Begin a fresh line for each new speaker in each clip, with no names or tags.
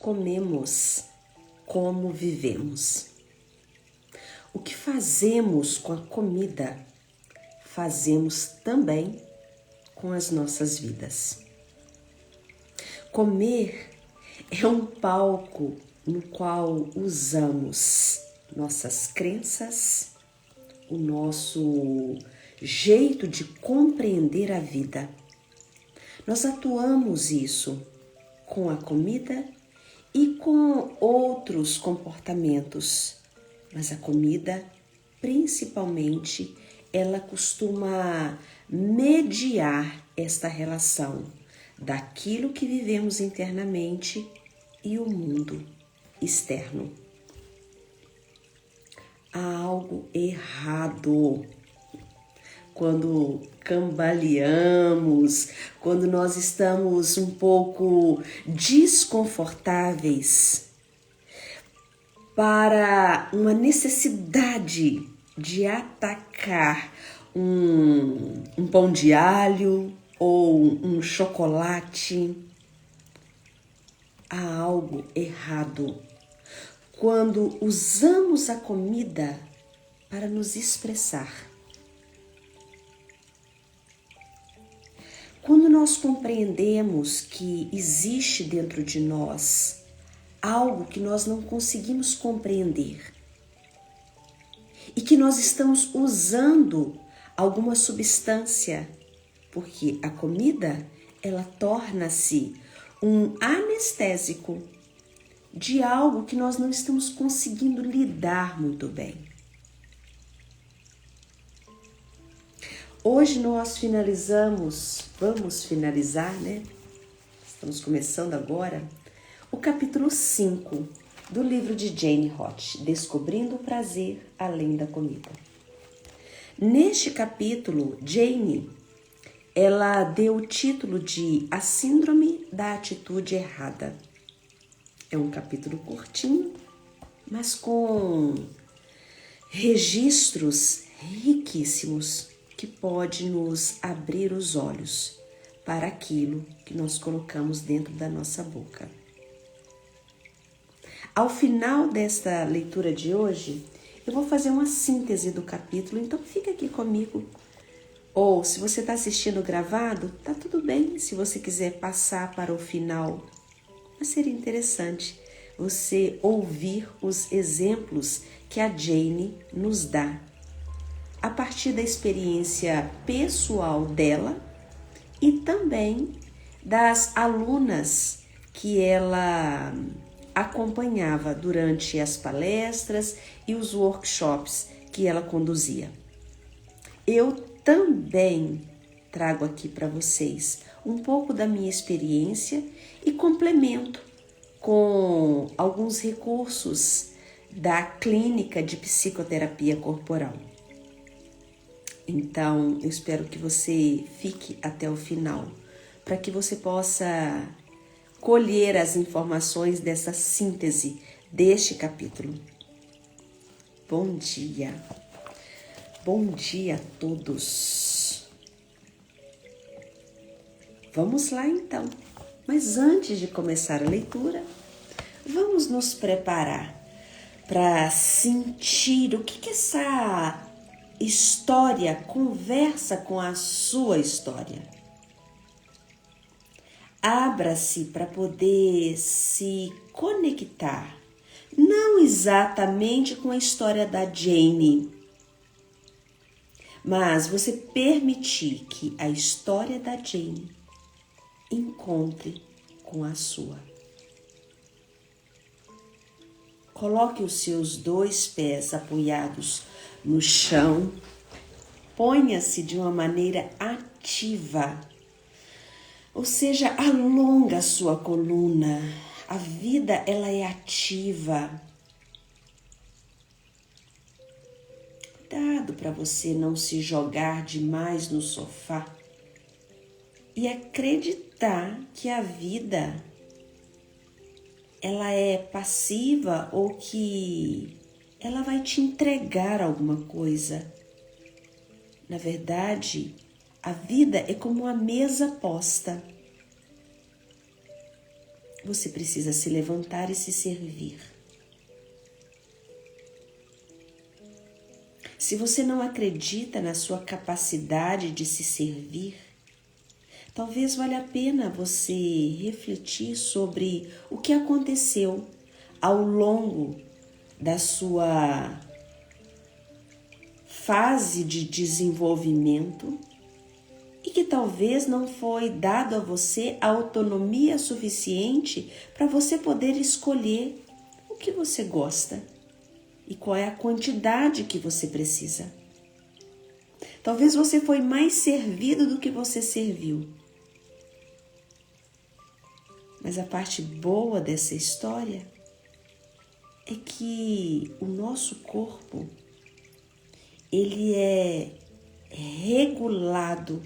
comemos, como vivemos. O que fazemos com a comida, fazemos também com as nossas vidas. Comer é um palco no qual usamos nossas crenças, o nosso jeito de compreender a vida. Nós atuamos isso com a comida e com outros comportamentos, mas a comida, principalmente, ela costuma mediar esta relação daquilo que vivemos internamente e o mundo externo. Há algo errado quando cambaleamos, quando nós estamos um pouco desconfortáveis para uma necessidade de atacar um pão de alho ou um chocolate. Há algo errado quando usamos a comida para nos expressar. Quando nós compreendemos que existe dentro de nós algo que nós não conseguimos compreender e que nós estamos usando alguma substância, porque a comida, ela torna-se um anestésico de algo que nós não estamos conseguindo lidar muito bem. Hoje nós vamos finalizar, né? Estamos começando agora, o capítulo 5 do livro de Jane Roth, Descobrindo o Prazer Além da Comida. Neste capítulo, Jane, ela deu o título de A Síndrome da Atitude Errada. É um capítulo curtinho, mas com registros riquíssimos que pode nos abrir os olhos para aquilo que nós colocamos dentro da nossa boca. Ao final desta leitura de hoje, eu vou fazer uma síntese do capítulo, então fica aqui comigo. Ou se você está assistindo gravado, tá tudo bem se você quiser passar para o final. Mas seria interessante você ouvir os exemplos que a Jane nos dá a partir da experiência pessoal dela e também das alunas que ela acompanhava durante as palestras e os workshops que ela conduzia. Eu também trago aqui para vocês um pouco da minha experiência e complemento com alguns recursos da clínica de psicoterapia corporal. Então, eu espero que você fique até o final, para que você possa colher as informações dessa síntese deste capítulo. Bom dia! Bom dia a todos! Vamos lá então, mas antes de começar a leitura, vamos nos preparar para sentir o que essa história conversa com a sua história. Abra-se para poder se conectar, não exatamente com a história da Jane, mas você permitir que a história da Jane encontre com a sua. Coloque os seus 2 pés apoiados no chão, ponha-se de uma maneira ativa, ou seja, alonga a sua coluna. A vida, ela é ativa. Cuidado para você não se jogar demais no sofá e acreditar que a vida, ela é passiva ou que ela vai te entregar alguma coisa. Na verdade, a vida é como uma mesa posta. você precisa se levantar e se servir. Se você não acredita na sua capacidade de se servir, talvez valha a pena você refletir sobre o que aconteceu ao longo da sua fase de desenvolvimento e que talvez não foi dado a você a autonomia suficiente para você poder escolher o que você gosta e qual é a quantidade que você precisa. Talvez você foi mais servido do que você serviu. Mas a parte boa dessa história é que o nosso corpo, ele é regulado.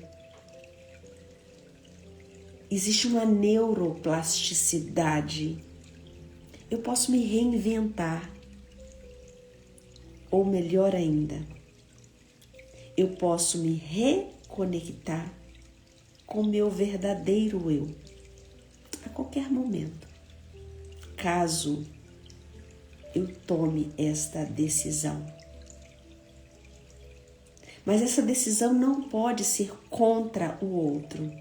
Existe uma neuroplasticidade. Eu posso me reinventar. Ou melhor ainda, eu posso me reconectar com o meu verdadeiro eu, a qualquer momento, caso eu tome esta decisão. Mas essa decisão não pode ser contra o outro.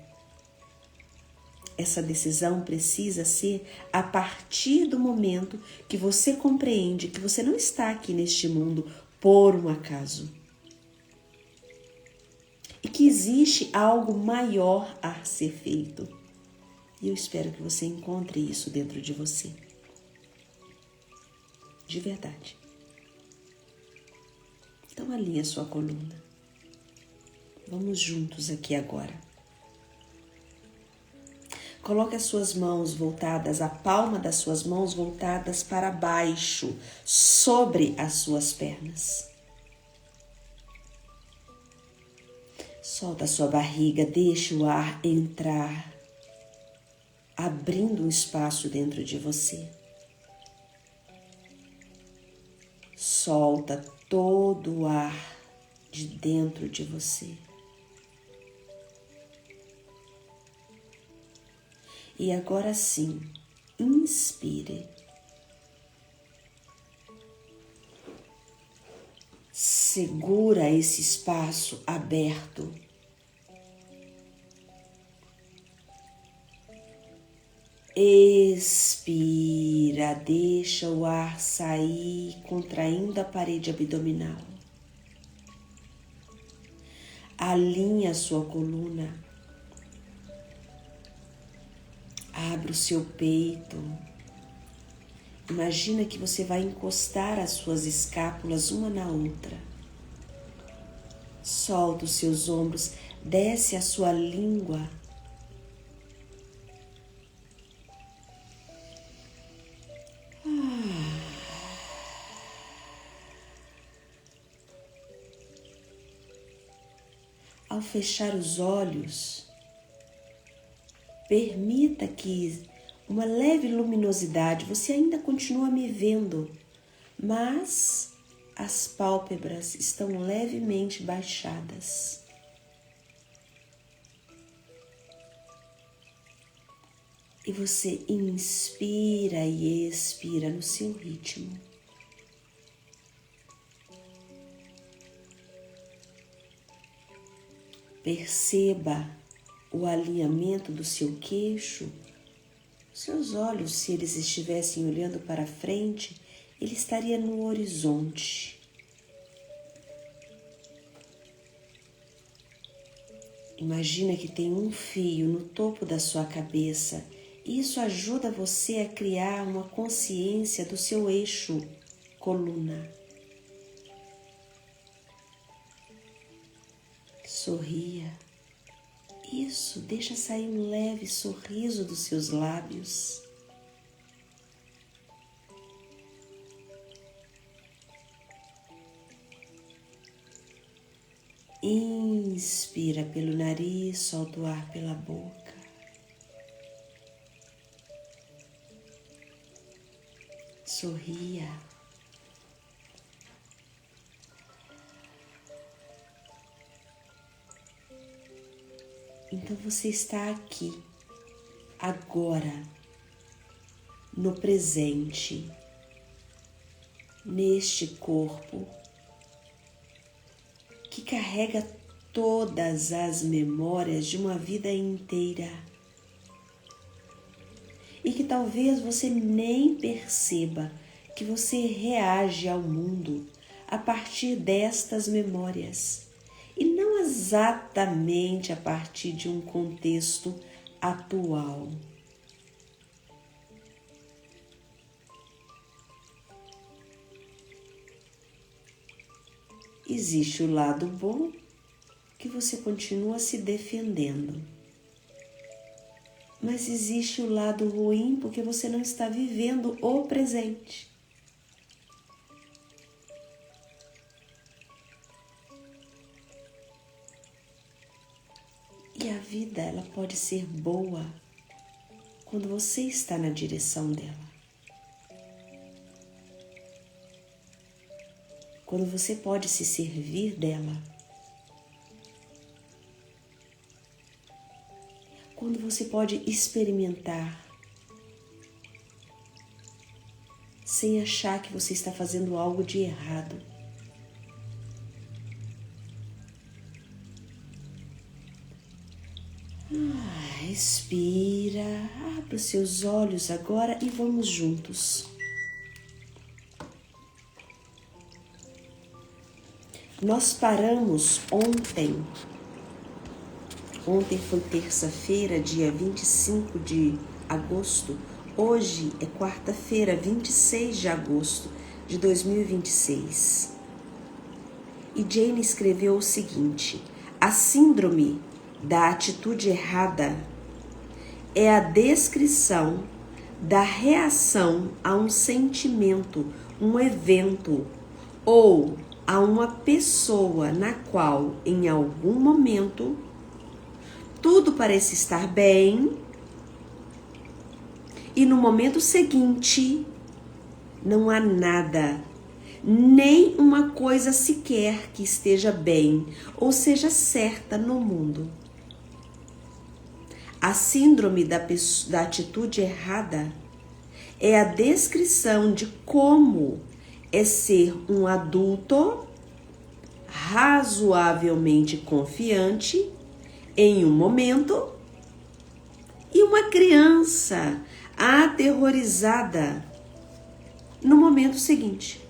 Essa decisão precisa ser a partir do momento que você compreende que você não está aqui neste mundo por um acaso. E que existe algo maior a ser feito. E eu espero que você encontre isso dentro de você. De verdade. Então alinhe a sua coluna. Vamos juntos aqui agora. Coloque as suas mãos voltadas, a palma das suas mãos voltadas para baixo, sobre as suas pernas. Solta a sua barriga, deixe o ar entrar, abrindo um espaço dentro de você. Solta todo o ar de dentro de você. E agora sim, inspire. Segura esse espaço aberto. Expira, deixa o ar sair, contraindo a parede abdominal. Alinha a sua coluna. Abra o seu peito. Imagina que você vai encostar as suas escápulas uma na outra. Solta os seus ombros, desce a sua língua. Ao fechar os olhos, permita que uma leve luminosidade, você ainda continua me vendo, mas as pálpebras estão levemente baixadas. E você inspira e expira no seu ritmo. Perceba o alinhamento do seu queixo. Seus olhos, se eles estivessem olhando para frente, ele estaria no horizonte. Imagina que tem um fio no topo da sua cabeça e isso ajuda você a criar uma consciência do seu eixo coluna. Sorria. Isso, deixa sair um leve sorriso dos seus lábios. Inspira pelo nariz, solta o ar pela boca. Sorria. Então você está aqui, agora, no presente, neste corpo que carrega todas as memórias de uma vida inteira e que talvez você nem perceba que você reage ao mundo a partir destas memórias e não exatamente a partir de um contexto atual. Existe o lado bom, que você continua se defendendo. Mas existe o lado ruim, porque você não está vivendo o presente. E a vida, ela pode ser boa quando você está na direção dela. Quando você pode se servir dela. Quando você pode experimentar sem achar que você está fazendo algo de errado. Respira, abra os seus olhos agora e vamos juntos. Nós paramos ontem. Ontem foi terça-feira, dia 25 de agosto. Hoje é quarta-feira, 26 de agosto de 2026. E Jane escreveu o seguinte: a síndrome da atitude errada é a descrição da reação a um sentimento, um evento ou a uma pessoa na qual, em algum momento, tudo parece estar bem e no momento seguinte não há nada, nem uma coisa sequer que esteja bem ou seja certa no mundo. A síndrome da atitude errada é a descrição de como é ser um adulto razoavelmente confiante em um momento e uma criança aterrorizada no momento seguinte.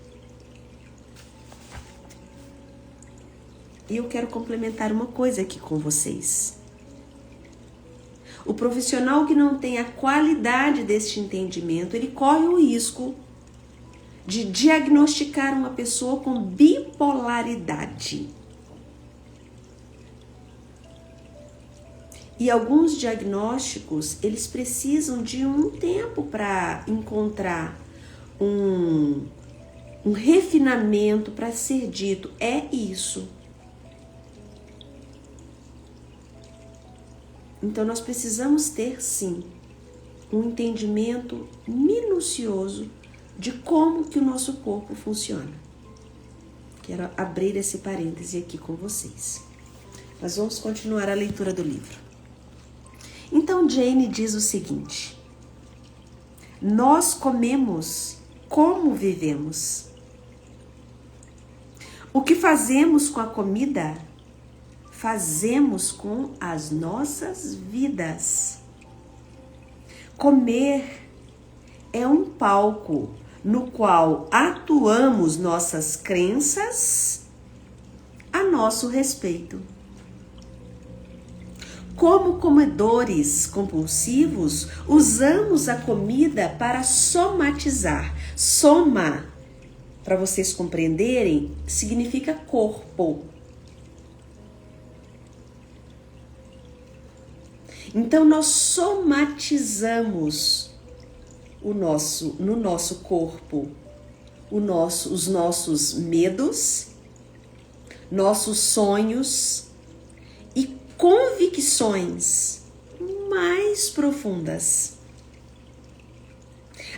E eu quero complementar uma coisa aqui com vocês. O profissional que não tem a qualidade deste entendimento, ele corre o risco de diagnosticar uma pessoa com bipolaridade. E alguns diagnósticos, eles precisam de um tempo para encontrar um refinamento para ser dito, é isso. Então nós precisamos ter, sim, um entendimento minucioso de como que o nosso corpo funciona. Quero abrir esse parêntese aqui com vocês. Nós vamos continuar a leitura do livro. Então Jane diz o seguinte: nós comemos como vivemos. O que fazemos com a comida, fazemos com as nossas vidas. Comer é um palco no qual atuamos nossas crenças a nosso respeito. Como comedores compulsivos, usamos a comida para somatizar. Soma, para vocês compreenderem, significa corpo. Então nós somatizamos no nosso corpo os nossos medos, nossos sonhos e convicções mais profundas.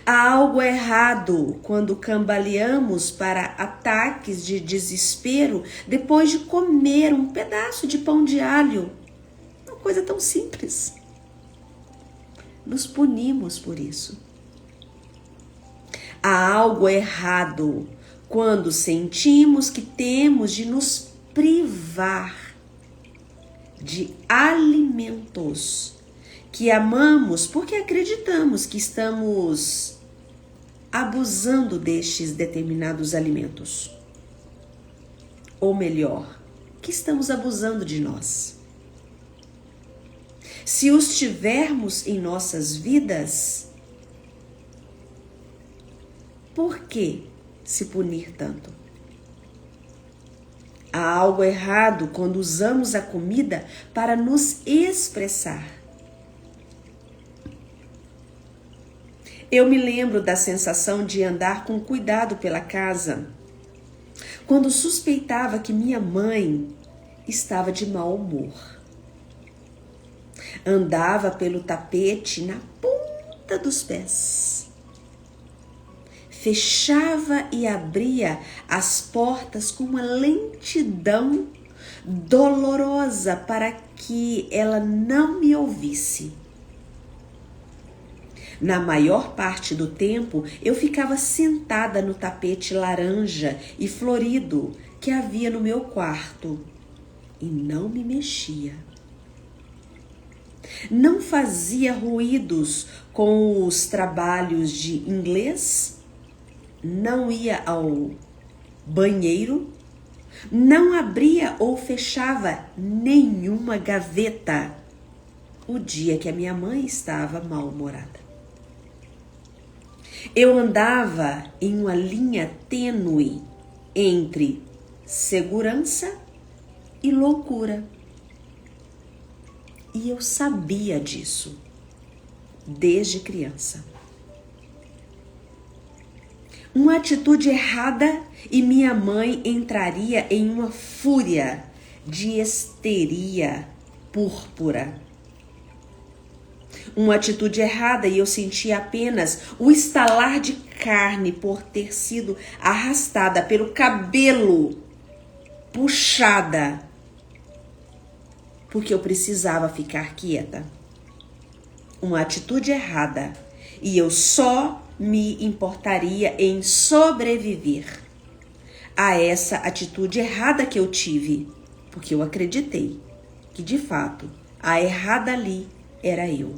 Há algo errado quando cambaleamos para ataques de desespero depois de comer um pedaço de pão de alho. Uma coisa tão simples. Nos punimos por isso. Há algo errado quando sentimos que temos de nos privar de alimentos que amamos porque acreditamos que estamos abusando destes determinados alimentos. Ou melhor, que estamos abusando de nós. Se os tivermos em nossas vidas, por que se punir tanto? Há algo errado quando usamos a comida para nos expressar. Eu me lembro da sensação de andar com cuidado pela casa, quando suspeitava que minha mãe estava de mau humor. Andava pelo tapete na ponta dos pés. Fechava e abria as portas com uma lentidão dolorosa para que ela não me ouvisse. Na maior parte do tempo, eu ficava sentada no tapete laranja e florido que havia no meu quarto e não me mexia. Não fazia ruídos com os trabalhos de inglês, não ia ao banheiro, não abria ou fechava nenhuma gaveta o dia que a minha mãe estava mal-humorada. Eu andava em uma linha tênue entre segurança e loucura. E eu sabia disso desde criança. Uma atitude errada e minha mãe entraria em uma fúria de histeria púrpura. Uma atitude errada e eu sentia apenas o estalar de carne por ter sido arrastada pelo cabelo, puxada, porque eu precisava ficar quieta. Uma atitude errada e eu só me importaria em sobreviver a essa atitude errada que eu tive, porque eu acreditei que de fato a errada ali era eu.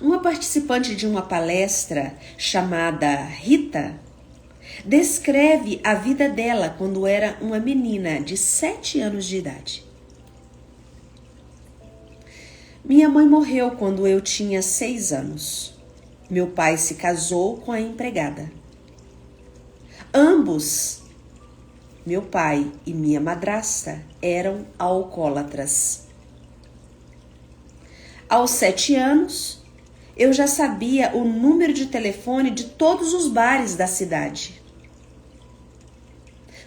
Uma participante de uma palestra chamada Rita descreve a vida dela quando era uma menina de 7 anos de idade. Minha mãe morreu quando eu tinha 6 anos. Meu pai se casou com a empregada. Ambos, meu pai e minha madrasta, eram alcoólatras. Aos 7 anos, eu já sabia o número de telefone de todos os bares da cidade.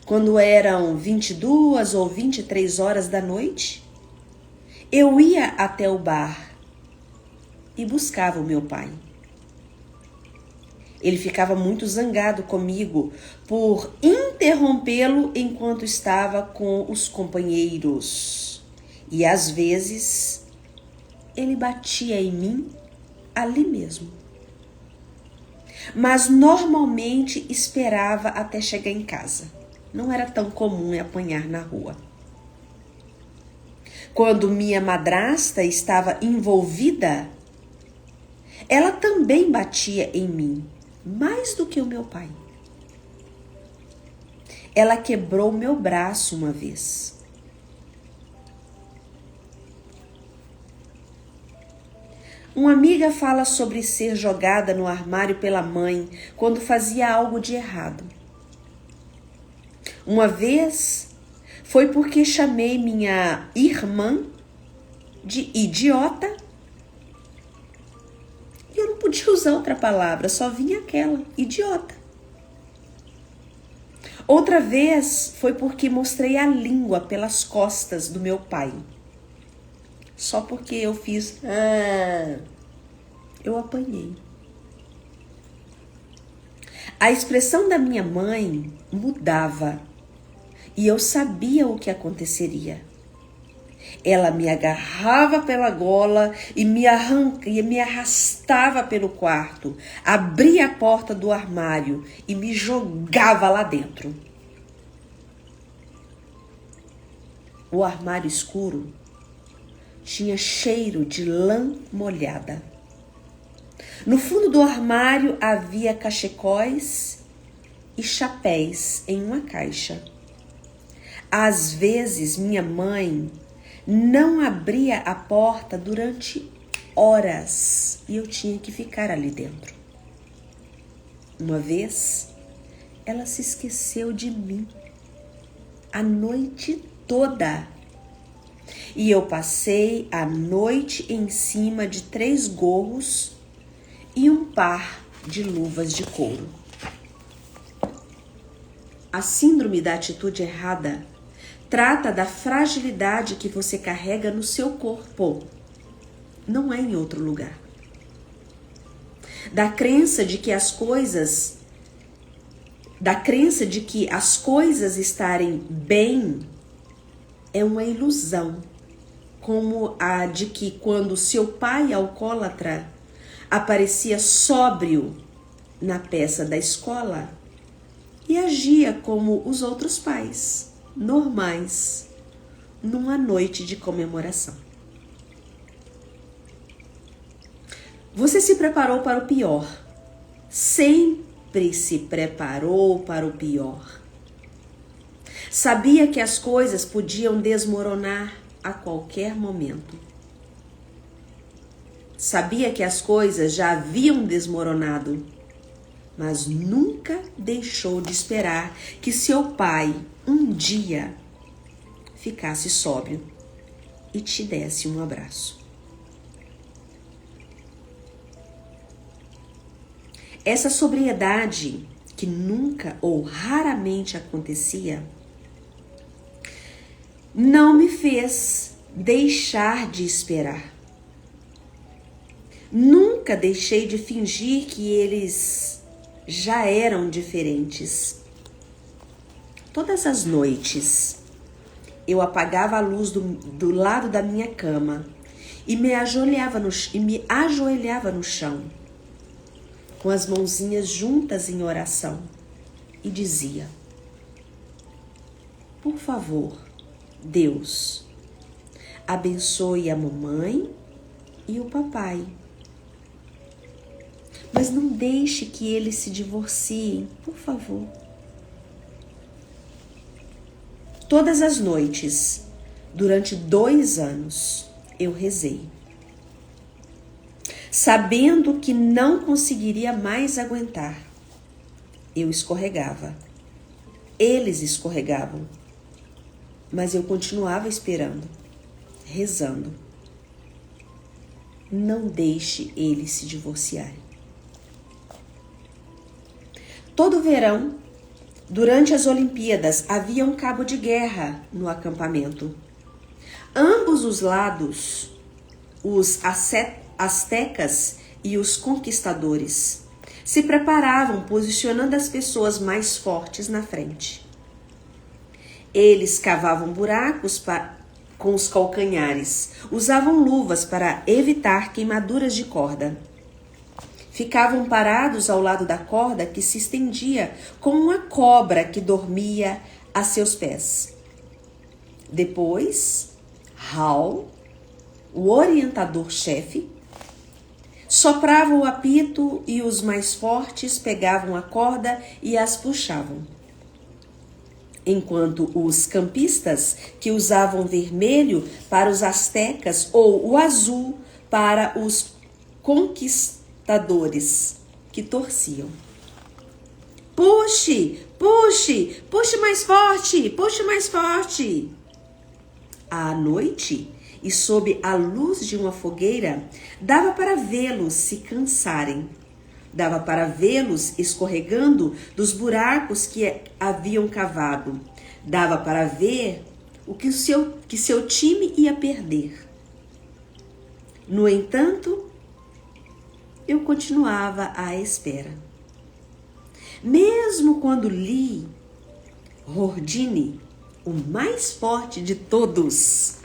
Quando eram 22 ou 23 horas da noite, eu ia até o bar e buscava o meu pai. Ele ficava muito zangado comigo por interrompê-lo enquanto estava com os companheiros. E às vezes ele batia em mim ali mesmo. Mas normalmente esperava até chegar em casa. Não era tão comum apanhar na rua. Quando minha madrasta estava envolvida, ela também batia em mim, mais do que o meu pai. Ela quebrou meu braço uma vez. Uma amiga fala sobre ser jogada no armário pela mãe quando fazia algo de errado. Uma vez foi porque chamei minha irmã de idiota e eu não podia usar outra palavra, só vinha aquela, idiota. Outra vez foi porque mostrei a língua pelas costas do meu pai. Só porque eu fiz, eu apanhei. A expressão da minha mãe mudava e eu sabia o que aconteceria. Ela me agarrava pela gola e me arrastava pelo quarto, abria a porta do armário e me jogava lá dentro. O armário escuro tinha cheiro de lã molhada. No fundo do armário havia cachecóis e chapéus em uma caixa. Às vezes, minha mãe não abria a porta durante horas e eu tinha que ficar ali dentro. Uma vez, ela se esqueceu de mim a noite toda e eu passei a noite em cima de 3 gorros e um par de luvas de couro. A síndrome da atitude errada trata da fragilidade que você carrega no seu corpo. Não é em outro lugar. Da crença de que as coisas estarem bem é uma ilusão, como a de que quando seu pai alcoólatra aparecia sóbrio na peça da escola e agia como os outros pais, normais, numa noite de comemoração. Você se preparou para o pior. Sempre se preparou para o pior. Sabia que as coisas podiam desmoronar a qualquer momento. Sabia que as coisas já haviam desmoronado, mas nunca deixou de esperar que seu pai um dia ficasse sóbrio e te desse um abraço. Essa sobriedade, que nunca ou raramente acontecia, não me fez deixar de esperar. Nunca deixei de fingir que eles já eram diferentes. Todas as noites, eu apagava a luz do lado da minha cama e me ajoelhava no chão, com as mãozinhas juntas em oração, e dizia: por favor, Deus, abençoe a mamãe e o papai, mas não deixe que eles se divorciem, por favor. Todas as noites, durante 2 anos, eu rezei, sabendo que não conseguiria mais aguentar. Eu escorregava, eles escorregavam, mas eu continuava esperando, rezando. Não deixe eles se divorciarem. Todo verão, durante as Olimpíadas, havia um cabo de guerra no acampamento. Ambos os lados, os astecas e os conquistadores, se preparavam posicionando as pessoas mais fortes na frente. Eles cavavam buracos com os calcanhares, usavam luvas para evitar queimaduras de corda. Ficavam parados ao lado da corda que se estendia como uma cobra que dormia a seus pés. Depois, Hal, o orientador-chefe, soprava o apito e os mais fortes pegavam a corda e as puxavam. Enquanto os campistas, que usavam vermelho para os astecas ou o azul para os conquistadores, que torciam. Puxe, puxe, puxe mais forte, puxe mais forte. À noite, e sob a luz de uma fogueira, dava para vê-los se cansarem. Dava para vê-los escorregando dos buracos que haviam cavado. Dava para ver o que seu time ia perder. No entanto, eu continuava à espera. Mesmo quando Lee Hordini, o mais forte de todos,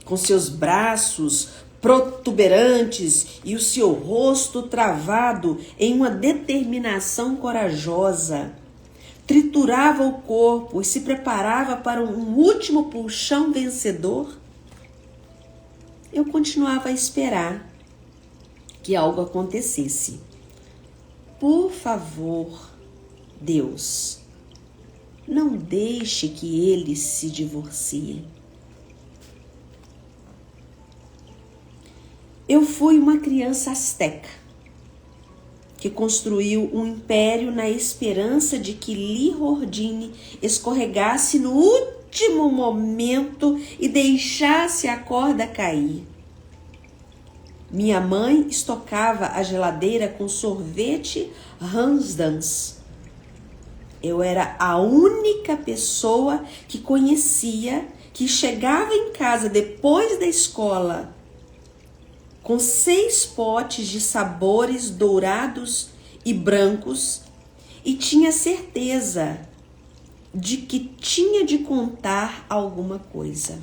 com seus braços protuberantes e o seu rosto travado em uma determinação corajosa. Triturava o corpo e se preparava para um último puxão vencedor. Eu continuava a esperar que algo acontecesse. Por favor, Deus, não deixe que eles se divorciem. Eu fui uma criança asteca que construiu um império na esperança de que Lee Hordini escorregasse no último momento e deixasse a corda cair. Minha mãe estocava a geladeira com sorvete Hansdans. Eu era a única pessoa que conhecia que chegava em casa depois da escola com 6 potes de sabores dourados e brancos e tinha certeza de que tinha de contar alguma coisa.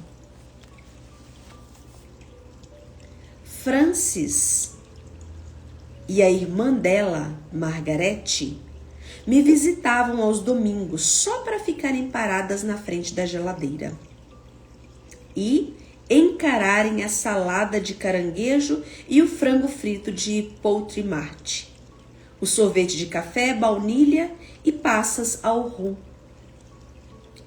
Francis e a irmã dela, Margarete, me visitavam aos domingos só para ficarem paradas na frente da geladeira e encararem a salada de caranguejo e o frango frito de Poultry Mart, o sorvete de café, baunilha e passas ao rum.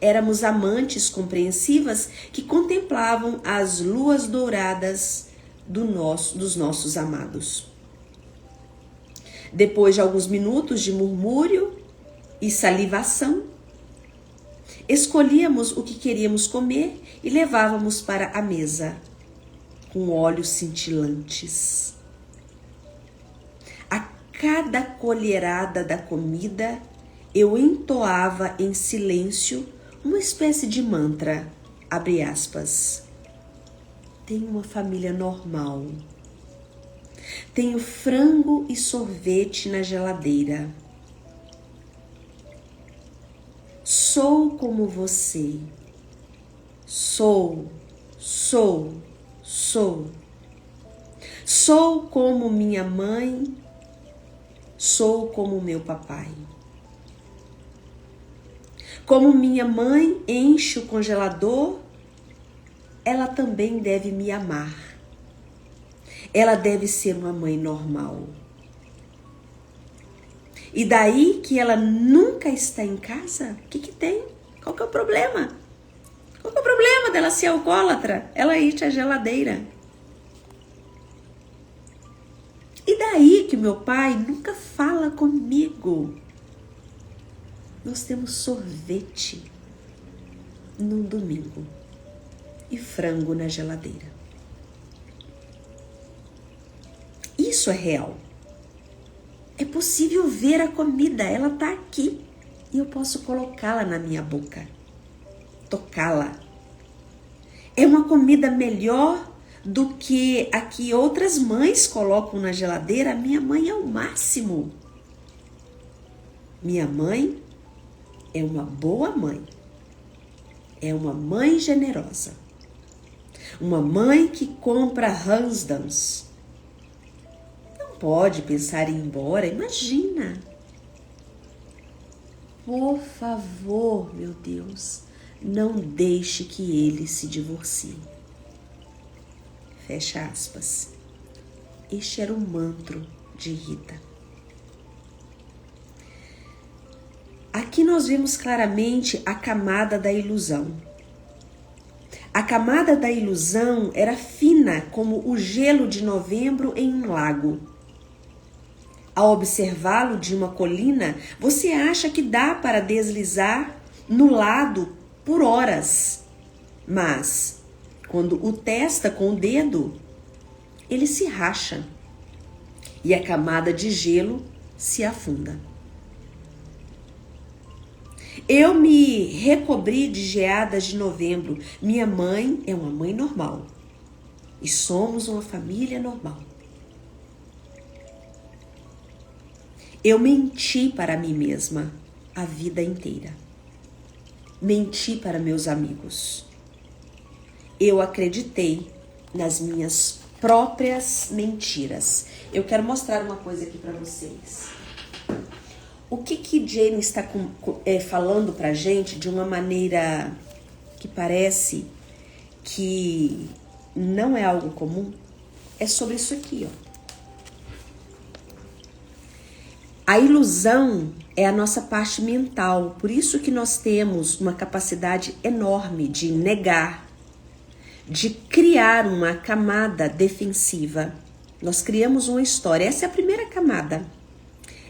Éramos amantes compreensivas que contemplavam as luas douradas dos nossos amados. Depois de alguns minutos de murmúrio e salivação, escolhíamos o que queríamos comer e levávamos para a mesa, com olhos cintilantes. A cada colherada da comida, eu entoava em silêncio uma espécie de mantra, abre aspas. Tenho uma família normal. Tenho frango e sorvete na geladeira. Sou como você. Sou. Sou como minha mãe. Sou como meu papai. Como minha mãe enche o congelador, ela também deve me amar. Ela deve ser uma mãe normal. E daí que ela nunca está em casa? O que tem? Qual que é o problema? Qual que é o problema dela ser alcoólatra? Ela enche a geladeira. E daí que meu pai nunca fala comigo? Nós temos sorvete num domingo e frango na geladeira. Isso é real. É possível ver a comida, ela está aqui e eu posso colocá-la na minha boca, tocá-la. É uma comida melhor do que a que outras mães colocam na geladeira. Minha mãe é o máximo. Minha mãe é uma boa mãe. É uma mãe generosa. Uma mãe que compra Hansdans. Não pode pensar em ir embora, imagina. Por favor, meu Deus, não deixe que ele se divorcie. Fecha aspas. Este era o mantra de Rita. Aqui nós vemos claramente a camada da ilusão. A camada da ilusão era fina como o gelo de novembro em um lago. Ao observá-lo de uma colina, você acha que dá para deslizar no lado por horas. Mas, quando o testa com o dedo, ele se racha e a camada de gelo se afunda. Eu me recobri de geadas de novembro. Minha mãe é uma mãe normal. E somos uma família normal. Eu menti para mim mesma a vida inteira. Menti para meus amigos. eu acreditei nas minhas próprias mentiras. Eu quero mostrar uma coisa aqui para vocês. O que Jamie está falando pra gente de uma maneira que parece que não é algo comum? É sobre isso aqui, ó. A ilusão é a nossa parte mental, por isso que nós temos uma capacidade enorme de negar, de criar uma camada defensiva. Nós criamos uma história, essa é a primeira camada.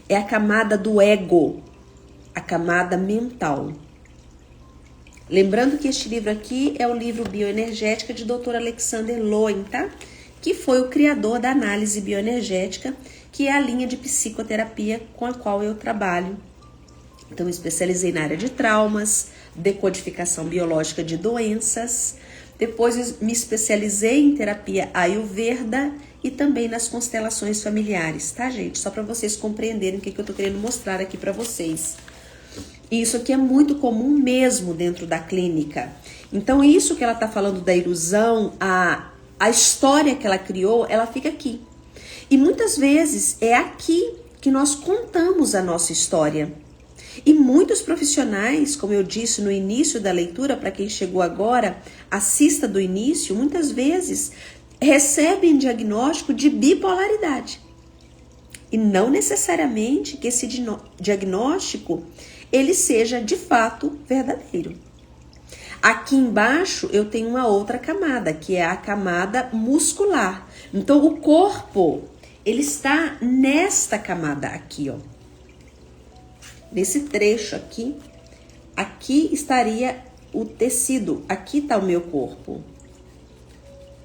É a camada do ego, a camada mental. Lembrando que este livro aqui é o livro Bioenergética de Dr. Alexander Lowen, tá? Que foi o criador da análise bioenergética, que é a linha de psicoterapia com a qual eu trabalho. Então, eu especializei na área de traumas, decodificação biológica de doenças. Depois, eu me especializei em terapia Ayurveda e também nas constelações familiares, tá, gente? Só para vocês compreenderem o que eu tô querendo mostrar aqui para vocês. E isso aqui é muito comum mesmo dentro da clínica. Então, isso que ela tá falando da ilusão, a história que ela criou, ela fica aqui. E muitas vezes é aqui que nós contamos a nossa história. E muitos profissionais, como eu disse no início da leitura, para quem chegou agora, assista do início, muitas vezes recebem diagnóstico de bipolaridade. E não necessariamente que esse diagnóstico ele seja de fato verdadeiro. Aqui embaixo eu tenho uma outra camada, que é a camada muscular. Então o corpo, ele está nesta camada aqui, ó. Nesse trecho aqui, aqui estaria o tecido, aqui está o meu corpo.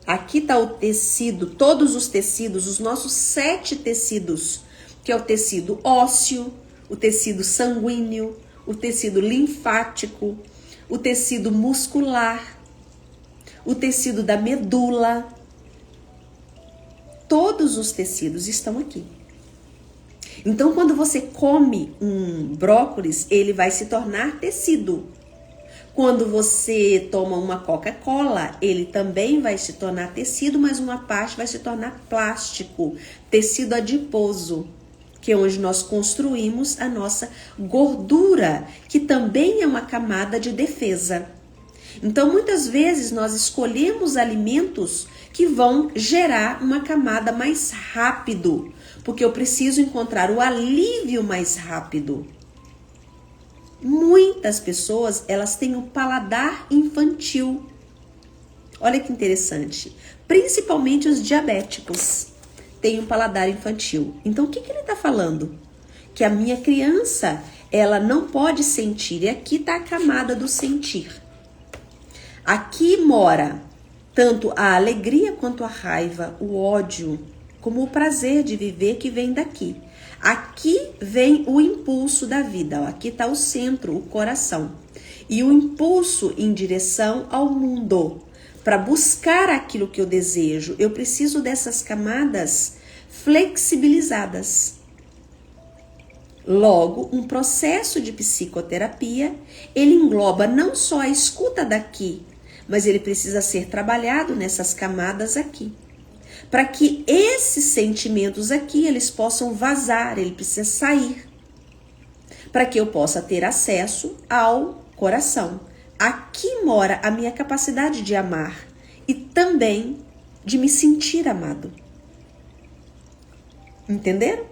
Aqui está o tecido, todos os tecidos, os nossos 7 tecidos, que é o tecido ósseo, o tecido sanguíneo, o tecido linfático, o tecido muscular, o tecido da medula. Todos os tecidos estão aqui. Então, quando você come um brócolis, ele vai se tornar tecido. Quando você toma uma Coca-Cola, ele também vai se tornar tecido, mas uma parte vai se tornar plástico, tecido adiposo, que é onde nós construímos a nossa gordura, que também é uma camada de defesa. Então, muitas vezes nós escolhemos alimentos que vão gerar uma camada mais rápido, porque eu preciso encontrar o alívio mais rápido. Muitas pessoas, elas têm um paladar infantil. Olha que interessante. Principalmente os diabéticos têm um paladar infantil. Então, o que ele está falando? Que a minha criança, ela não pode sentir. E aqui está a camada do sentir. Aqui mora tanto a alegria quanto a raiva, o ódio, como o prazer de viver que vem daqui. Aqui vem o impulso da vida, ó. Aqui está o centro, o coração. E o impulso em direção ao mundo. Para buscar aquilo que eu desejo, eu preciso dessas camadas flexibilizadas. Logo, um processo de psicoterapia, ele engloba não só a escuta daqui, mas ele precisa ser trabalhado nessas camadas aqui. Para que esses sentimentos aqui, eles possam vazar, ele precisa sair. Para que eu possa ter acesso ao coração. Aqui mora a minha capacidade de amar e também de me sentir amado. Entenderam?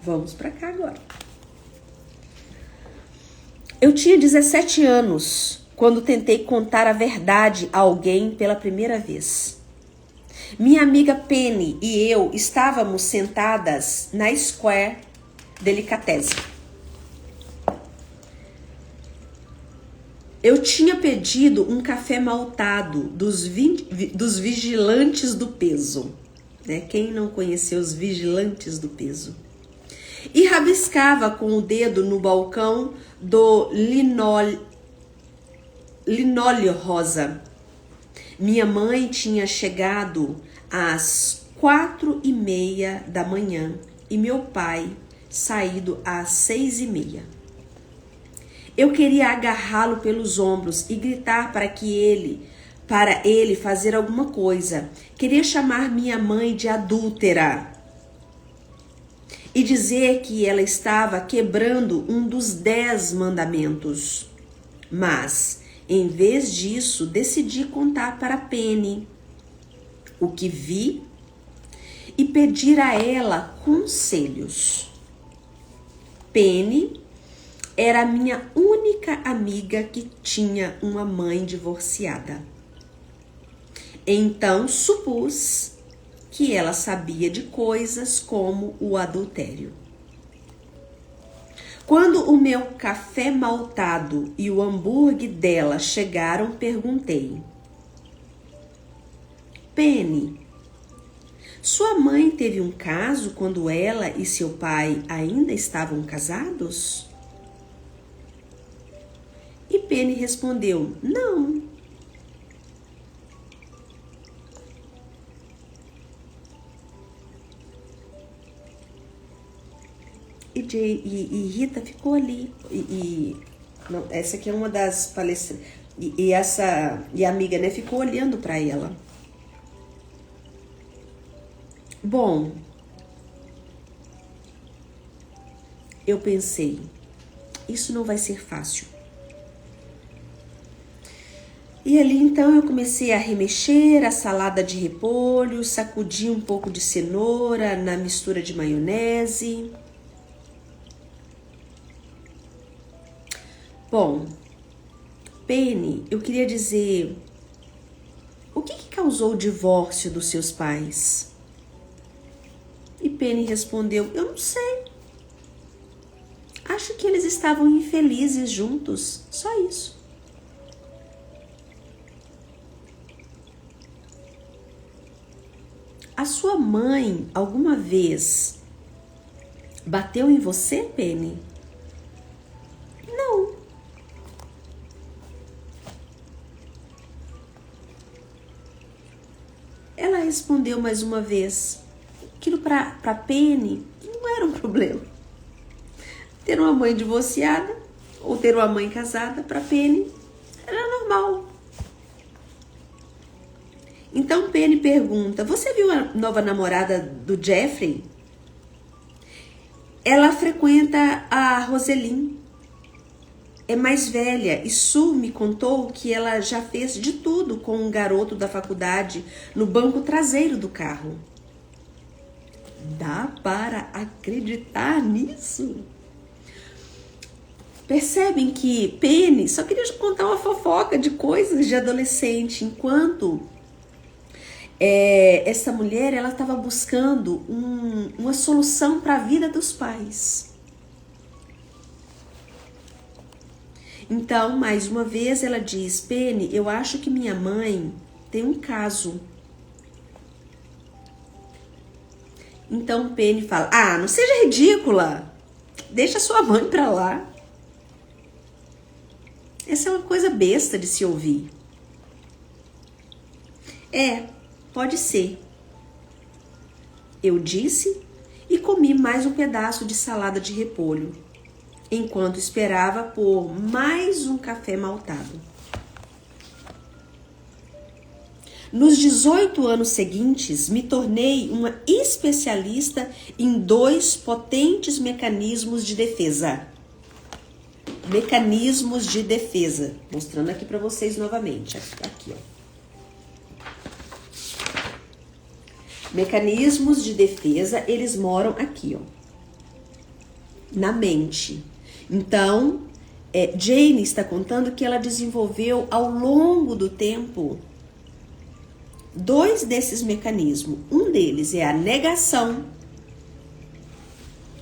Vamos para cá agora. Eu tinha 17 anos quando tentei contar a verdade a alguém pela primeira vez. Minha amiga Penny e eu estávamos sentadas na Square Delicatessen. Eu tinha pedido um café maltado dos vigilantes do peso. Né? Quem não conheceu os vigilantes do peso? E rabiscava com o dedo no balcão do linóleo rosa. Minha mãe tinha chegado às 4:30 da manhã e meu pai saído às 6:30. Eu queria agarrá-lo pelos ombros e gritar para ele fazer alguma coisa. Queria chamar minha mãe de adúltera e dizer que ela estava quebrando um dos 10 mandamentos. Mas, em vez disso, decidi contar para Penny o que vi e pedir a ela conselhos. Penny era a minha única amiga que tinha uma mãe divorciada. Então supus que ela sabia de coisas como o adultério. Quando o meu café maltado e o hambúrguer dela chegaram, perguntei: Penny, sua mãe teve um caso quando ela e seu pai ainda estavam casados? E Penny respondeu: não. E Rita ficou ali. Não, essa aqui é uma das palestras. E a amiga, né, ficou olhando para ela. Bom, eu pensei, isso não vai ser fácil. E ali então eu comecei a remexer a salada de repolho, sacudi um pouco de cenoura na mistura de maionese. Bom, Penny, eu queria dizer, o que causou o divórcio dos seus pais? E Penny respondeu: eu não sei. Acho que eles estavam infelizes juntos, só isso. A sua mãe alguma vez bateu em você, Penny? Não. Ela respondeu mais uma vez. Aquilo para Penny não era um problema. Ter uma mãe divorciada ou ter uma mãe casada, para Penny era normal. Então Penny pergunta: você viu a nova namorada do Jeffrey? Ela frequenta a Roseline. É mais velha e Sue me contou que ela já fez de tudo com um garoto da faculdade no banco traseiro do carro. Dá para acreditar nisso? Percebem que Penny só queria contar uma fofoca de coisas de adolescente, enquanto essa mulher ela estava buscando uma solução para a vida dos pais. Então, mais uma vez ela diz: Penny, eu acho que minha mãe tem um caso. Então Penny fala: ah, não seja ridícula, deixa sua mãe pra lá. Essa é uma coisa besta de se ouvir. Pode ser. Eu disse e comi mais um pedaço de salada de repolho, enquanto esperava por mais um café maltado. Nos 18 anos seguintes, me tornei uma especialista em 2 potentes mecanismos de defesa. Mecanismos de defesa. Mostrando aqui para vocês novamente. Aqui, ó. Mecanismos de defesa, eles moram aqui, ó. Na mente. Então, Jane está contando que ela desenvolveu ao longo do tempo 2 desses mecanismos. Um deles é a negação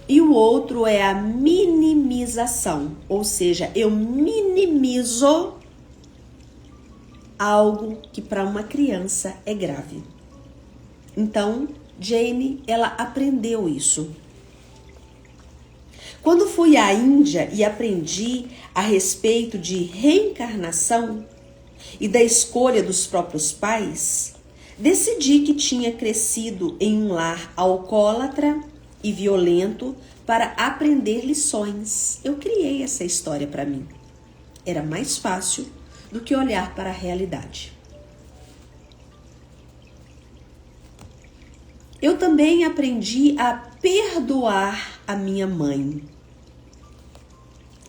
e o outro é a minimização. Ou seja, eu minimizo algo que para uma criança é grave. Então, Jane, ela aprendeu isso. Quando fui à Índia e aprendi a respeito de reencarnação e da escolha dos próprios pais, decidi que tinha crescido em um lar alcoólatra e violento para aprender lições. Eu criei essa história para mim. Era mais fácil do que olhar para a realidade. Eu também aprendi a perdoar a minha mãe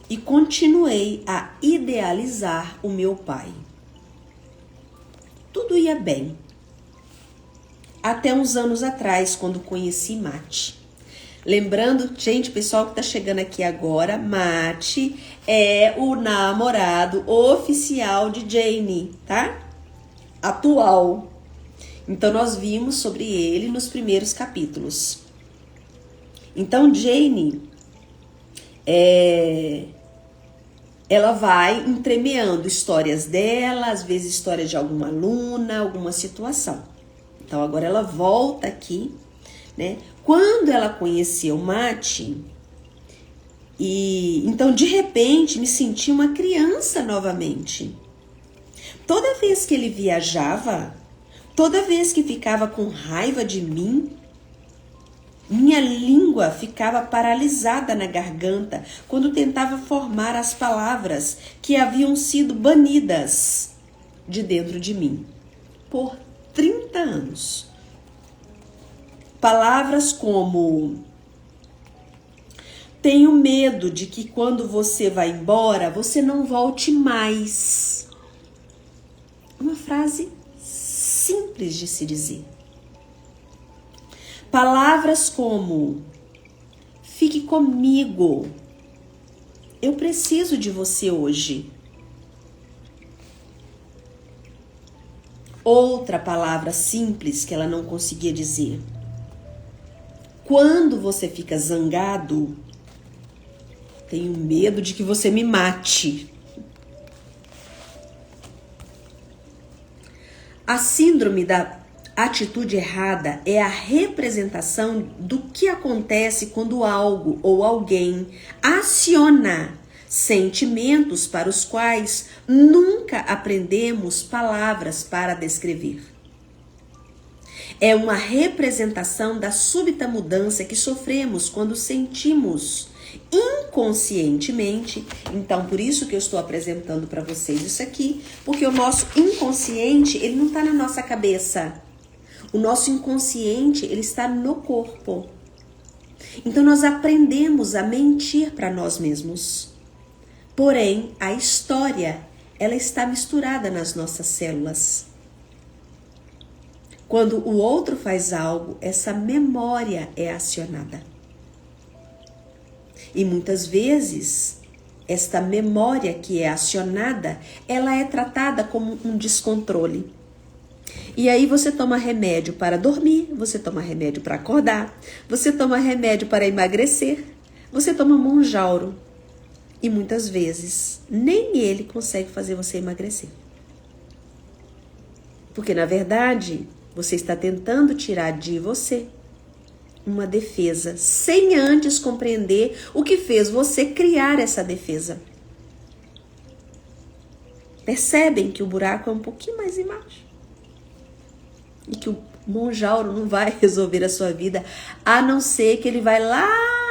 e continuei a idealizar o meu pai. Tudo ia bem. Até uns anos atrás, quando conheci Mate. Lembrando, gente, pessoal que tá chegando aqui agora, Mate é o namorado oficial de Jane, tá? Atual. Então, nós vimos sobre ele nos primeiros capítulos. Então, Jane, ela vai entremeando histórias dela, às vezes histórias de alguma aluna, alguma situação. Então, agora ela volta aqui, né? Quando ela conheceu Mate, então, de repente, me senti uma criança novamente. Toda vez que ele viajava, toda vez que ficava com raiva de mim, minha língua ficava paralisada na garganta quando tentava formar as palavras que haviam sido banidas de dentro de mim por 30 anos. Palavras como: tenho medo de que quando você vai embora, você não volte mais. Uma frase simples de se dizer. Palavras como: fique comigo, eu preciso de você hoje. Outra palavra simples que ela não conseguia dizer: quando você fica zangado, tenho medo de que você me mate. A síndrome da atitude errada é a representação do que acontece quando algo ou alguém aciona sentimentos para os quais nunca aprendemos palavras para descrever. É uma representação da súbita mudança que sofremos quando sentimos inconscientemente. Então, por isso que eu estou apresentando para vocês isso aqui, porque o nosso inconsciente, ele não está na nossa cabeça. O nosso inconsciente, ele está no corpo. Então, nós aprendemos a mentir para nós mesmos. Porém, a história, ela está misturada nas nossas células. Quando o outro faz algo, essa memória é acionada. E muitas vezes, esta memória que é acionada, ela é tratada como um descontrole. E aí você toma remédio para dormir, você toma remédio para acordar, você toma remédio para emagrecer, você toma Monjauro. E muitas vezes, nem ele consegue fazer você emagrecer. Porque, na verdade, você está tentando tirar de você uma defesa, sem antes compreender o que fez você criar essa defesa. Percebem que o buraco é um pouquinho mais embaixo? E que o Monjauro não vai resolver a sua vida, a não ser que ele vai lá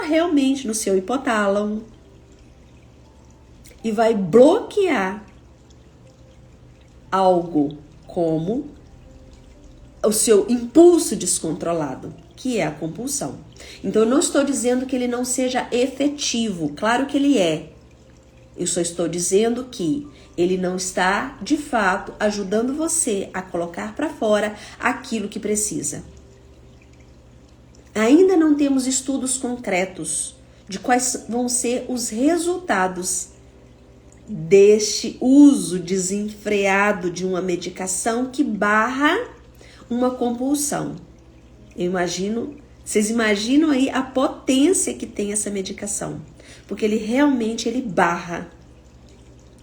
realmente no seu hipotálamo e vai bloquear algo como o seu impulso descontrolado, que é a compulsão. Então, eu não estou dizendo que ele não seja efetivo, claro que ele é. Eu só estou dizendo que ele não está, de fato, ajudando você a colocar para fora aquilo que precisa. Ainda não temos estudos concretos de quais vão ser os resultados deste uso desenfreado de uma medicação que barra uma compulsão. Vocês imaginam aí a potência que tem essa medicação, porque ele realmente barra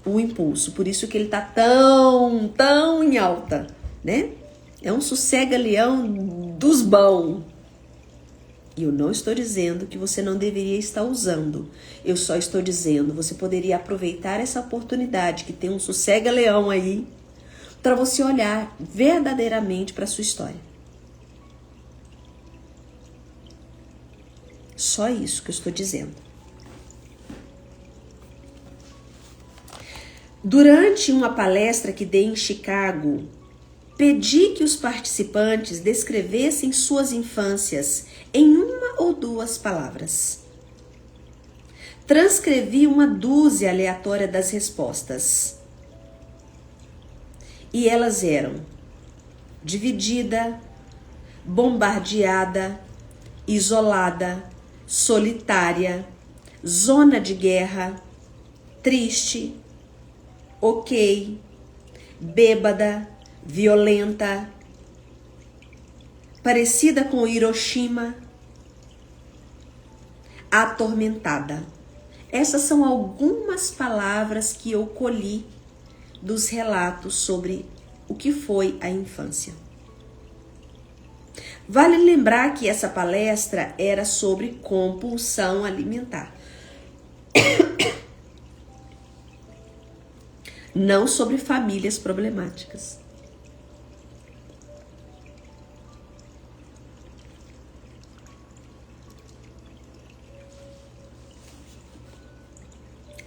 o impulso, por isso que ele tá tão em alta, né? É um sossega-leão dos bons. E eu não estou dizendo que você não deveria estar usando. Eu só estou dizendo, você poderia aproveitar essa oportunidade que tem um sossega-leão aí, para você olhar verdadeiramente para a sua história. Só isso que eu estou dizendo. Durante uma palestra que dei em Chicago, pedi que os participantes descrevessem suas infâncias em 1 ou 2 palavras. Transcrevi 1 dúzia aleatória das respostas. E elas eram: dividida, bombardeada, isolada, solitária, zona de guerra, triste, ok, bêbada, violenta, parecida com Hiroshima, atormentada. Essas são algumas palavras que eu colhi dos relatos sobre o que foi a infância. Vale lembrar que essa palestra era sobre compulsão alimentar. Não sobre famílias problemáticas.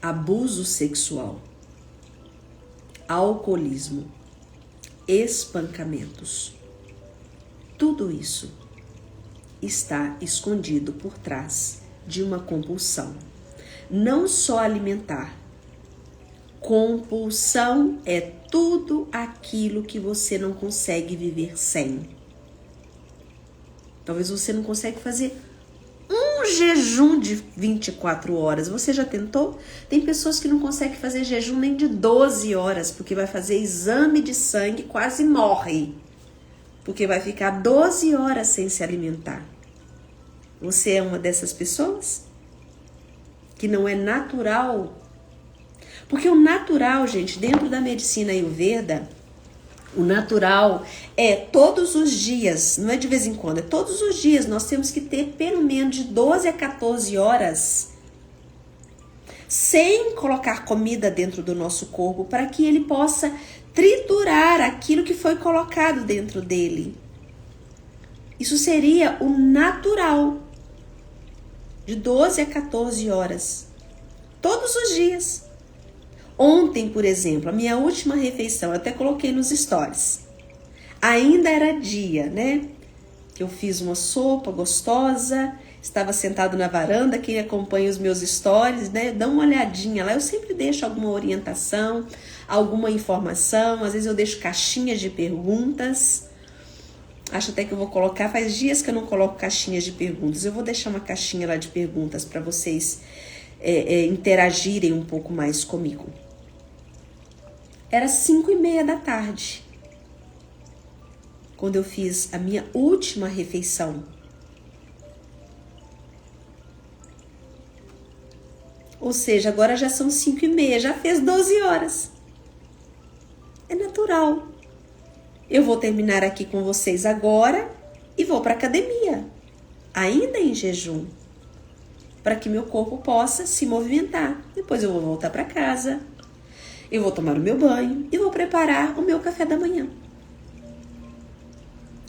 Abuso sexual, alcoolismo, espancamentos. Tudo isso está escondido por trás de uma compulsão. Não só alimentar. Compulsão é tudo aquilo que você não consegue viver sem. Talvez você não consegue fazer um jejum de 24 horas. Você já tentou? Tem pessoas que não conseguem fazer jejum nem de 12 horas, porque vai fazer exame de sangue e quase morre. Porque vai ficar 12 horas sem se alimentar. Você é uma dessas pessoas? Que não é natural? Porque o natural, gente, dentro da medicina Ayurveda, o natural é todos os dias, não é de vez em quando, é todos os dias. Nós temos que ter pelo menos de 12 a 14 horas sem colocar comida dentro do nosso corpo, para que ele possa triturar aquilo que foi colocado dentro dele. Isso seria o natural, de 12 a 14 horas, todos os dias. Ontem, por exemplo, a minha última refeição, eu até coloquei nos stories. Ainda era dia, né? Que eu fiz uma sopa gostosa, estava sentado na varanda. Quem acompanha os meus stories, né? Dá uma olhadinha lá. Eu sempre deixo alguma orientação, alguma informação. Às vezes eu deixo caixinhas de perguntas. Acho até que eu vou colocar. Faz dias que eu não coloco caixinhas de perguntas. Eu vou deixar uma caixinha lá de perguntas para vocês interagirem um pouco mais comigo. Era 5:30 da tarde, quando eu fiz a minha última refeição. Ou seja, agora já são 5:30, já fez 12 horas. É natural. Eu vou terminar aqui com vocês agora e vou para a academia, ainda em jejum, para que meu corpo possa se movimentar. Depois eu vou voltar para casa. Eu vou tomar o meu banho e vou preparar o meu café da manhã.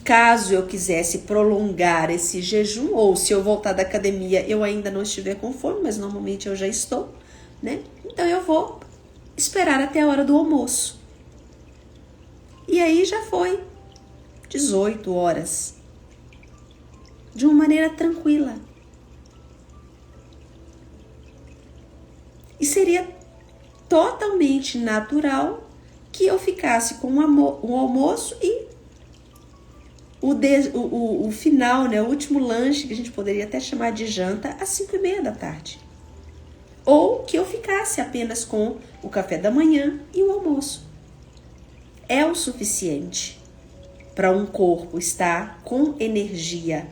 Caso eu quisesse prolongar esse jejum, ou se eu voltar da academia eu ainda não estiver com fome, mas normalmente eu já estou, né? Então eu vou esperar até a hora do almoço. E aí já foi 18 horas. De uma maneira tranquila. E seria totalmente natural que eu ficasse com o almoço e o final, né, o último lanche, que a gente poderia até chamar de janta, às 5:30 da tarde. Ou que eu ficasse apenas com o café da manhã e o almoço. É o suficiente para um corpo estar com energia,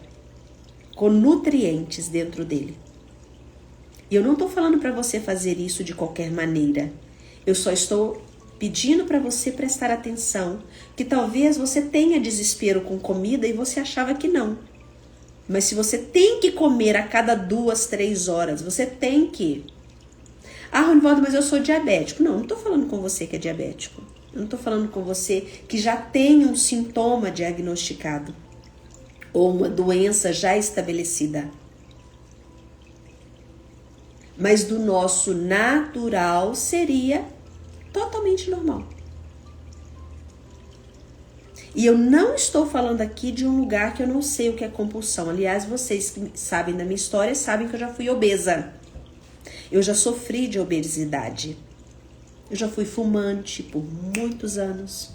com nutrientes dentro dele. E eu não estou falando para você fazer isso de qualquer maneira. Eu só estou pedindo para você prestar atenção, que talvez você tenha desespero com comida e você achava que não. Mas se você tem que comer a cada 2, 3 horas, você tem que. Ah, Ronivaldo, mas eu sou diabético. Não estou falando com você que é diabético. Eu não estou falando com você que já tem um sintoma diagnosticado ou uma doença já estabelecida. Mas do nosso natural seria Totalmente normal. E eu não estou falando aqui de um lugar que eu não sei o que é compulsão. Aliás, vocês que sabem da minha história sabem que eu já fui obesa. Eu já sofri de obesidade. Eu já fui fumante por muitos anos.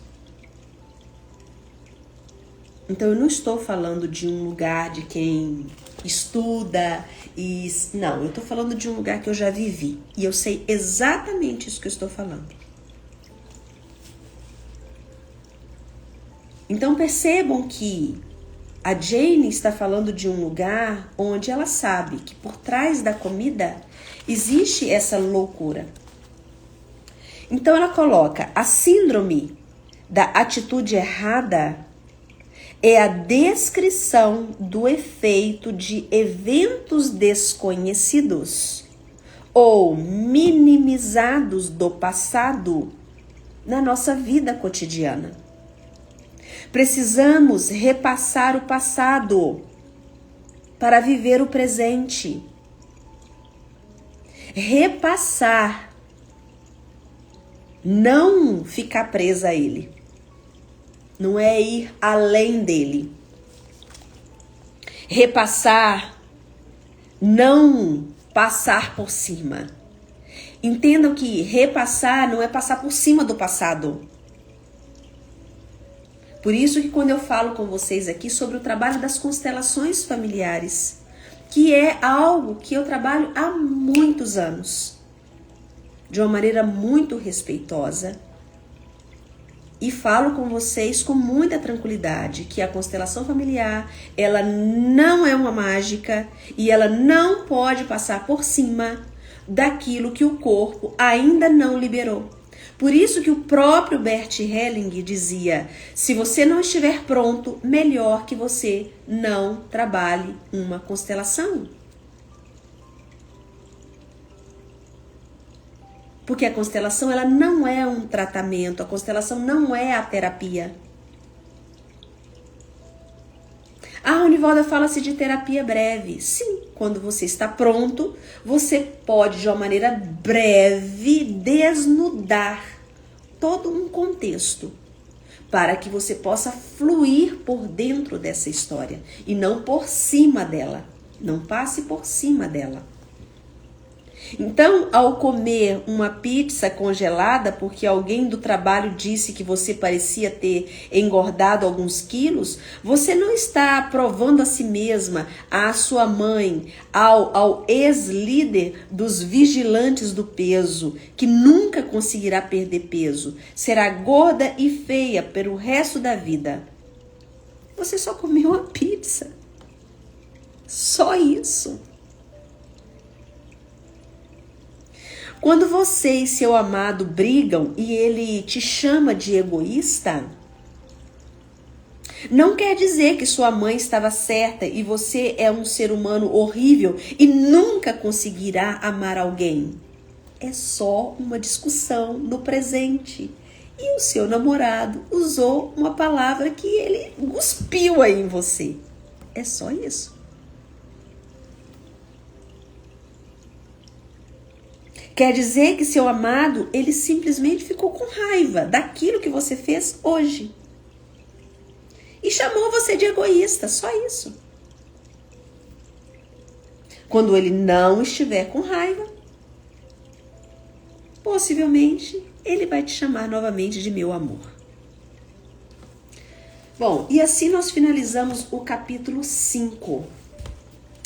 Então eu não estou falando de um lugar de quem estuda e... Não, eu estou falando de um lugar que eu já vivi. E eu sei exatamente isso que eu estou falando. Então percebam que a Jane está falando de um lugar onde ela sabe que por trás da comida existe essa loucura. Então ela coloca: a síndrome da atitude errada é a descrição do efeito de eventos desconhecidos ou minimizados do passado na nossa vida cotidiana. Precisamos repassar o passado para viver o presente. Repassar, não ficar presa a ele. Não é ir além dele. Repassar, não passar por cima. Entendam que repassar não é passar por cima do passado. Por isso que quando eu falo com vocês aqui sobre o trabalho das constelações familiares, que é algo que eu trabalho há muitos anos, de uma maneira muito respeitosa, e falo com vocês com muita tranquilidade que a constelação familiar, ela não é uma mágica e ela não pode passar por cima daquilo que o corpo ainda não liberou. Por isso que o próprio Bert Helling dizia: se você não estiver pronto, melhor que você não trabalhe uma constelação. Porque a constelação, ela não é um tratamento, a constelação não é a terapia. A Univalda fala-se de terapia breve. Sim, quando você está pronto, você pode, de uma maneira breve, desnudar todo um contexto para que você possa fluir por dentro dessa história e não por cima dela. Não passe por cima dela. Então, ao comer uma pizza congelada porque alguém do trabalho disse que você parecia ter engordado alguns quilos, você não está provando a si mesma, à sua mãe, ao ex-líder dos vigilantes do peso, que nunca conseguirá perder peso, será gorda e feia pelo resto da vida. Você só comeu uma pizza. Só isso. Quando você e seu amado brigam e ele te chama de egoísta, não quer dizer que sua mãe estava certa e você é um ser humano horrível e nunca conseguirá amar alguém. É só uma discussão no presente. E o seu namorado usou uma palavra que ele cuspiu aí em você. É só isso. Quer dizer que seu amado, ele simplesmente ficou com raiva daquilo que você fez hoje. E chamou você de egoísta, só isso. Quando ele não estiver com raiva, possivelmente ele vai te chamar novamente de meu amor. Bom, e assim nós finalizamos o capítulo 5.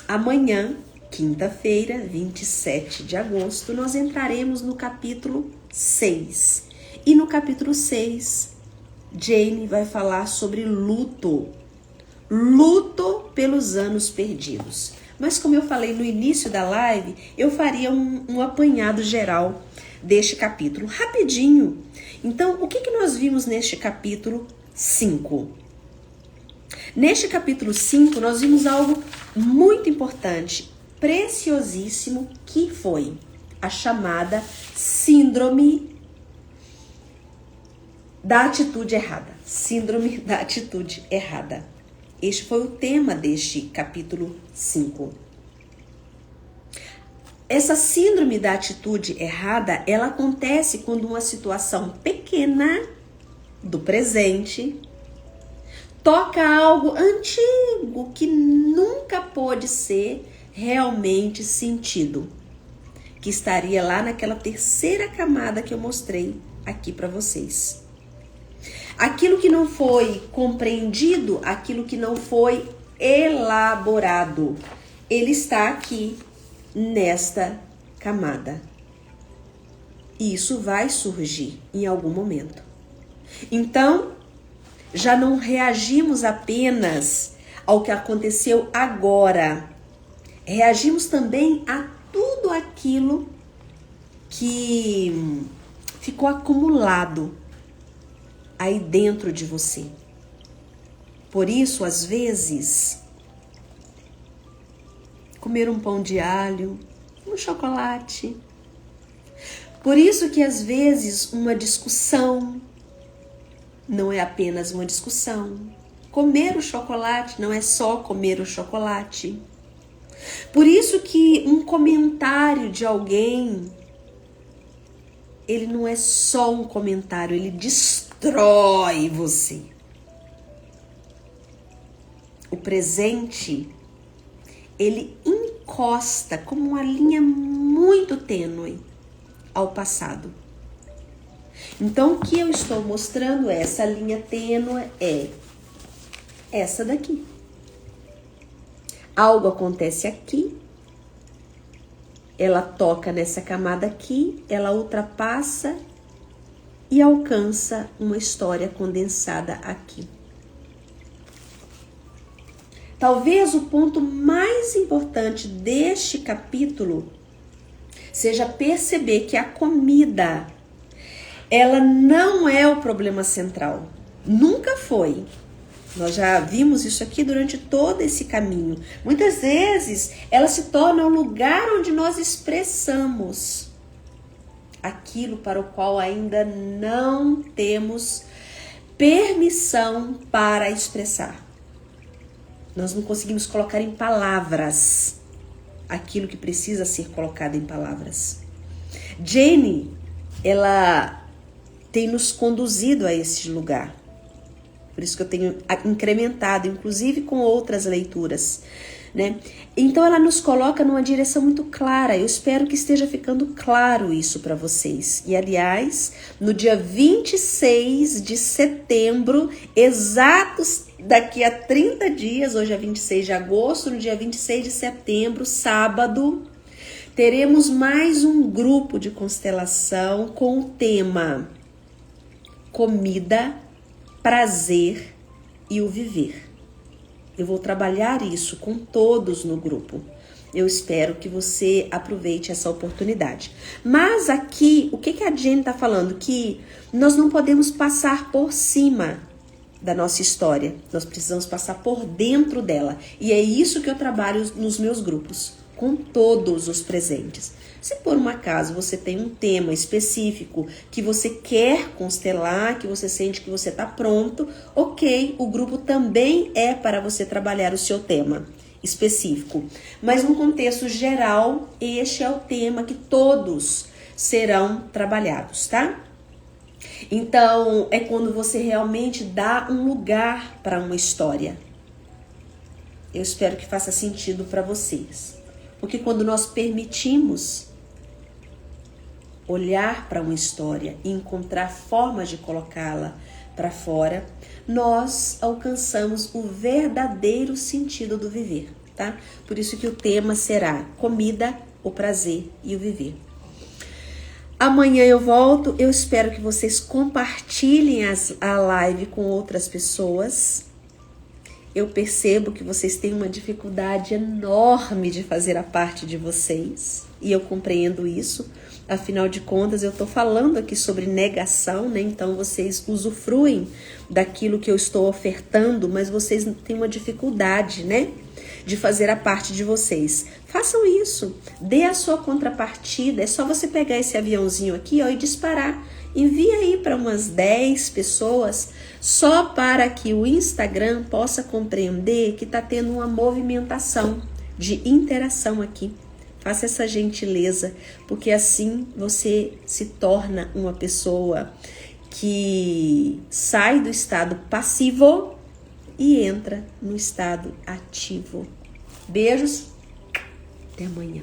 Amanhã, quinta-feira, 27 de agosto, nós entraremos no capítulo 6. E no capítulo 6, Jane vai falar sobre luto. Luto pelos anos perdidos. Mas como eu falei no início da live, eu faria um apanhado geral deste capítulo, rapidinho. Então, o que nós vimos neste capítulo 5? Neste capítulo 5, nós vimos algo muito importante, preciosíssimo, que foi a chamada síndrome da atitude errada. Síndrome da atitude errada. Este foi o tema deste capítulo 5. essa síndrome da atitude errada, ela acontece quando uma situação pequena do presente toca algo antigo que nunca pôde ser realmente sentido, que estaria lá naquela terceira camada que eu mostrei aqui para vocês. Aquilo que não foi compreendido, aquilo que não foi elaborado, ele está aqui nesta camada. E isso vai surgir em algum momento. Então, já não reagimos apenas ao que aconteceu agora. Reagimos também a tudo aquilo que ficou acumulado aí dentro de você. Por isso, às vezes, comer um pão de alho, um chocolate. Por isso que às vezes uma discussão não é apenas uma discussão. Comer o chocolate não é só comer o chocolate. Por isso que um comentário de alguém, ele não é só um comentário, ele destrói você. O presente, ele encosta como uma linha muito tênue ao passado. Então, o que eu estou mostrando é essa linha tênue, é essa daqui. Algo acontece aqui, ela toca nessa camada aqui, ela ultrapassa e alcança uma história condensada aqui. Talvez o ponto mais importante deste capítulo seja perceber que a comida, ela não é o problema central. Nunca foi. Nós já vimos isso aqui durante todo esse caminho. Muitas vezes, ela se torna o lugar onde nós expressamos aquilo para o qual ainda não temos permissão para expressar. Nós não conseguimos colocar em palavras aquilo que precisa ser colocado em palavras. Jenny, ela tem nos conduzido a esse lugar. Por isso que eu tenho incrementado, inclusive com outras leituras, né? Então ela nos coloca numa direção muito clara. Eu espero que esteja ficando claro isso para vocês. E aliás, no dia 26 de setembro, exatos daqui a 30 dias, hoje é 26 de agosto, no dia 26 de setembro, sábado, teremos mais um grupo de constelação com o tema Comida, Prazer e o Viver. Eu vou trabalhar isso com todos no grupo. Eu espero que você aproveite essa oportunidade. Mas aqui, o que a Jenny está falando? Que nós não podemos passar por cima da nossa história. Nós precisamos passar por dentro dela. E é isso que eu trabalho nos meus grupos, com todos os presentes. Se por um acaso você tem um tema específico que você quer constelar, que você sente que você está pronto, ok, o grupo também é para você trabalhar o seu tema específico. Mas num contexto geral, este é o tema que todos serão trabalhados, tá? Então, é quando você realmente dá um lugar para uma história. Eu espero que faça sentido para vocês. Porque quando nós permitimos olhar para uma história e encontrar formas de colocá-la para fora, nós alcançamos o verdadeiro sentido do viver, tá? Por isso que o tema será comida, o prazer e o viver. Amanhã eu volto, eu espero que vocês compartilhem a live com outras pessoas. Eu percebo que vocês têm uma dificuldade enorme de fazer a parte de vocês. E eu compreendo isso. Afinal de contas, eu estou falando aqui sobre negação, né? Então, vocês usufruem daquilo que eu estou ofertando, mas vocês têm uma dificuldade, né? De fazer a parte de vocês. Façam isso. Dê a sua contrapartida. É só você pegar esse aviãozinho aqui, ó, e disparar. Envia aí para umas 10 pessoas, só para que o Instagram possa compreender que está tendo uma movimentação de interação aqui. Faça essa gentileza, porque assim você se torna uma pessoa que sai do estado passivo e entra no estado ativo. Beijos, até amanhã.